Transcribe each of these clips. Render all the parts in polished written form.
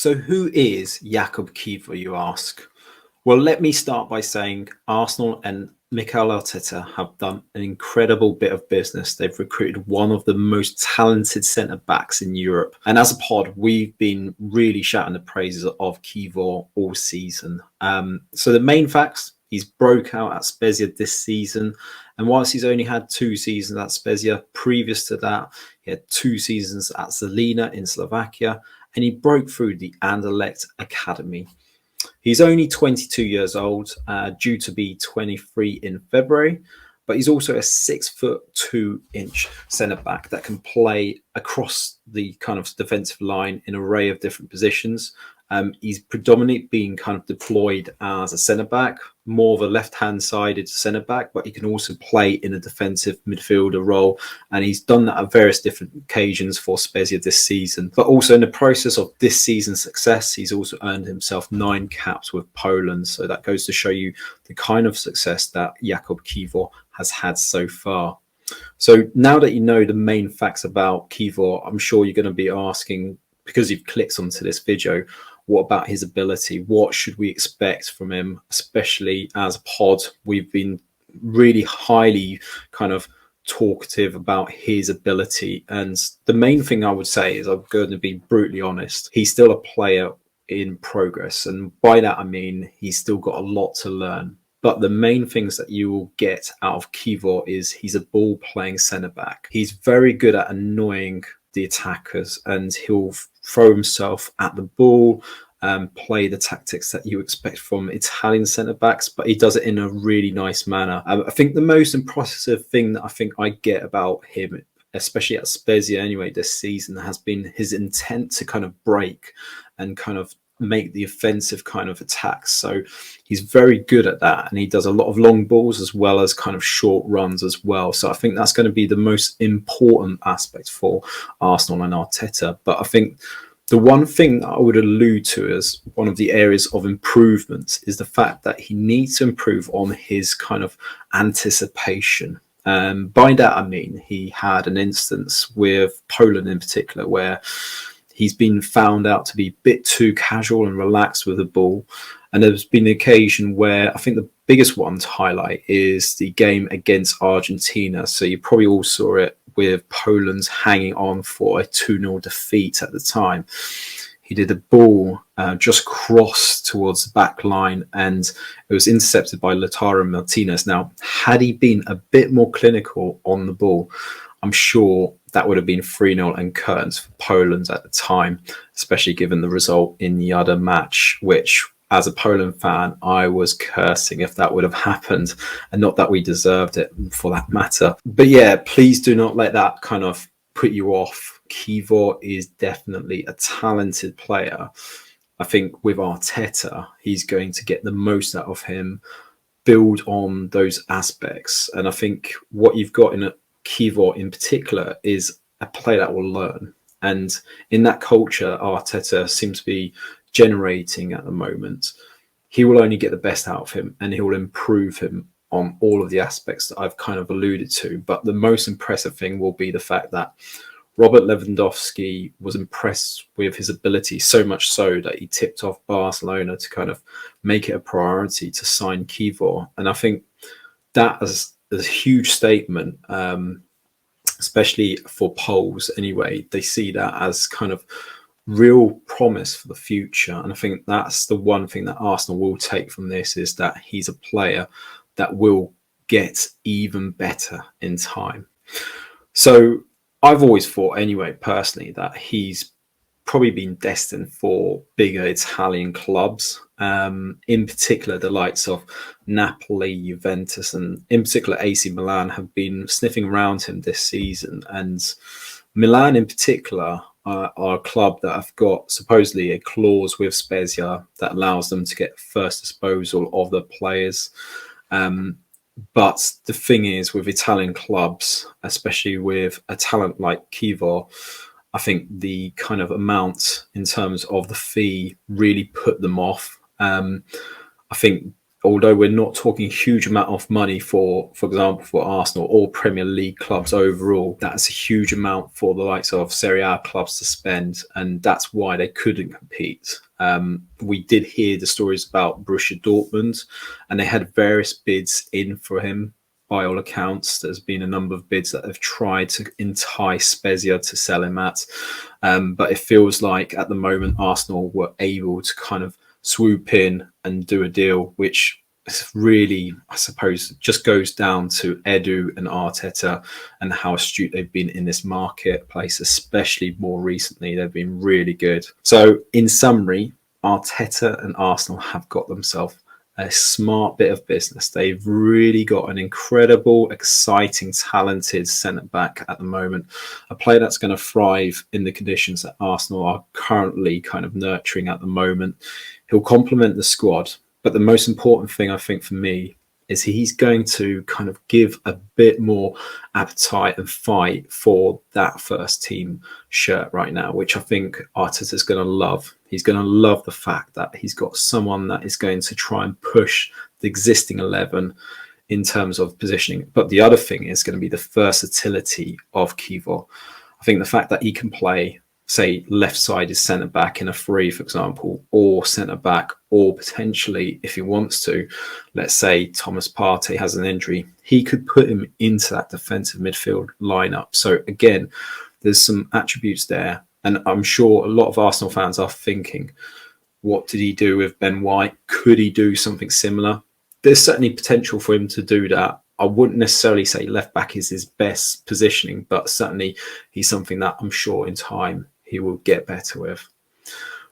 So who is Jakub Kiwor, you ask? Well, let me start by saying Arsenal and Mikel Arteta have done an incredible bit of business. They've recruited one of the most talented centre-backs in Europe. And as a pod, we've been really shouting the praises of Kiwor all season. So the main facts, he's broke out at Spezia this season. And whilst he's only had 2 seasons at Spezia, previous to that, he had 2 seasons at Zelina in Slovakia, and he broke through the Anderlecht Academy. He's only 22 years old, due to be 23 in February, but he's also a 6'2" centre-back that can play across the kind of defensive line in an array of different positions. He's predominantly been kind of deployed as a centre-back, more of a left-hand sided centre-back, but he can also play in a defensive midfielder role. And he's done that at various different occasions for Spezia this season. But also in the process of this season's success, he's also earned himself 9 caps with Poland. So that goes to show you the kind of success that Jakub Kiwor has had so far. So now that you know the main facts about Kiwor, I'm sure you're going to be asking, because you've clicked onto this video, what about his ability? What should we expect from him? Especially as a pod, we've been really highly kind of talkative about his ability. And the main thing I would say is, I'm going to be brutally honest, he's still a player in progress. And by that, I mean, he's still got a lot to learn. But the main things that you will get out of Kiwor is he's a ball playing centre-back. He's very good at annoying the attackers, and he'll throw himself at the ball, play the tactics that you expect from Italian centre-backs, but he does it in a really nice manner. I think the most impressive thing that I get about him, especially at Spezia anyway this season, has been his intent to kind of break and kind of make the offensive kind of attacks. So he's very good at that, and he does a lot of long balls as well as kind of short runs as well. So I think that's going to be the most important aspect for Arsenal and Arteta. But I think the one thing that I would allude to as one of the areas of improvement is the fact that he needs to improve on his kind of anticipation. By that, I mean, he had an instance with Poland in particular where he's been found out to be a bit too casual and relaxed with the ball. And there's been an occasion where I think the biggest one to highlight is the game against Argentina. So you probably all saw it with Poland's hanging on for a 2-0 defeat at the time. He did a ball just cross towards the back line, and it was intercepted by Lautaro Martinez. Now, had he been a bit more clinical on the ball, I'm sure that would have been 3-0 and curtains for Poland at the time, especially given the result in the other match, which, as a Poland fan, I was cursing if that would have happened, and not that we deserved it for that matter. But yeah, please do not let that kind of put you off. Kiwor is definitely a talented player. I think with Arteta, he's going to get the most out of him, build on those aspects. And I think what you've got in a Kiwor in particular is a player that will learn. And in that culture Arteta seems to be generating at the moment, he will only get the best out of him, and he will improve him on all of the aspects that I've kind of alluded to. But the most impressive thing will be the fact that Robert Lewandowski was impressed with his ability, so much so that he tipped off Barcelona to kind of make it a priority to sign Kiwor. And I think that is a huge statement, especially for Poles anyway. They see that as kind of real promise for the future. And I think that's the one thing that Arsenal will take from this, is that he's a player that will get even better in time. So I've always thought anyway, personally, that he's probably been destined for bigger Italian clubs, in particular the likes of Napoli, Juventus, and in particular AC Milan have been sniffing around him this season. And Milan in particular are a club that have got supposedly a clause with Spezia that allows them to get first disposal of the players. But the thing is, with Italian clubs, especially with a talent like Kiwor, I think the kind of amount in terms of the fee really put them off. I think although we're not talking huge amount of money for example, for Arsenal or Premier League clubs overall, that's a huge amount for the likes of Serie A clubs to spend, and that's why they couldn't compete. We did hear the stories about Borussia Dortmund, and they had various bids in for him. By all accounts, there's been a number of bids that have tried to entice Spezia to sell him at, but it feels like at the moment Arsenal were able to kind of swoop in and do a deal, which really, I suppose, just goes down to Edu and Arteta and how astute they've been in this marketplace, especially more recently. They've been really good. So in summary, Arteta and Arsenal have got themselves a smart bit of business. They've really got an incredible, exciting, talented centre-back at the moment, a player that's going to thrive in the conditions that Arsenal are currently kind of nurturing at the moment. He'll complement the squad, but the most important thing, I think, for me is he's going to kind of give a bit more appetite and fight for that first team shirt right now, which I think Arteta's going to love. He's going to love the fact that he's got someone that is going to try and push the existing 11 in terms of positioning. But the other thing is going to be the versatility of Kiwor. I think the fact that he can play, say, left-sided centre-back in a 3, for example, or centre-back, or potentially, if he wants to, let's say Thomas Partey has an injury, he could put him into that defensive midfield lineup. So again, there's some attributes there. And I'm sure a lot of Arsenal fans are thinking, what did he do with Ben White? Could he do something similar? There's certainly potential for him to do that. I wouldn't necessarily say left back is his best positioning, but certainly he's something that I'm sure in time he will get better with.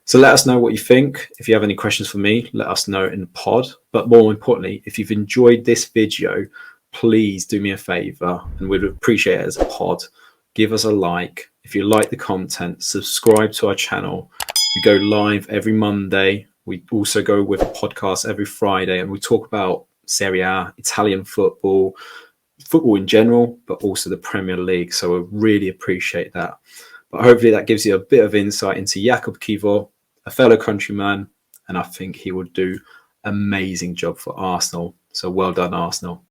So let us know what you think. If you have any questions for me, let us know in the pod. But more importantly, if you've enjoyed this video, please do me a favor, and we'd appreciate it as a pod. Give us a like. If you like the content, subscribe to our channel. We go live every Monday. We also go with a podcast every Friday, and we talk about Serie A, Italian football in general, but also the Premier League. So I really appreciate that. But hopefully that gives you a bit of insight into Jakub Kiwor, a fellow countryman, and I think he would do an amazing job for Arsenal. So well done, Arsenal.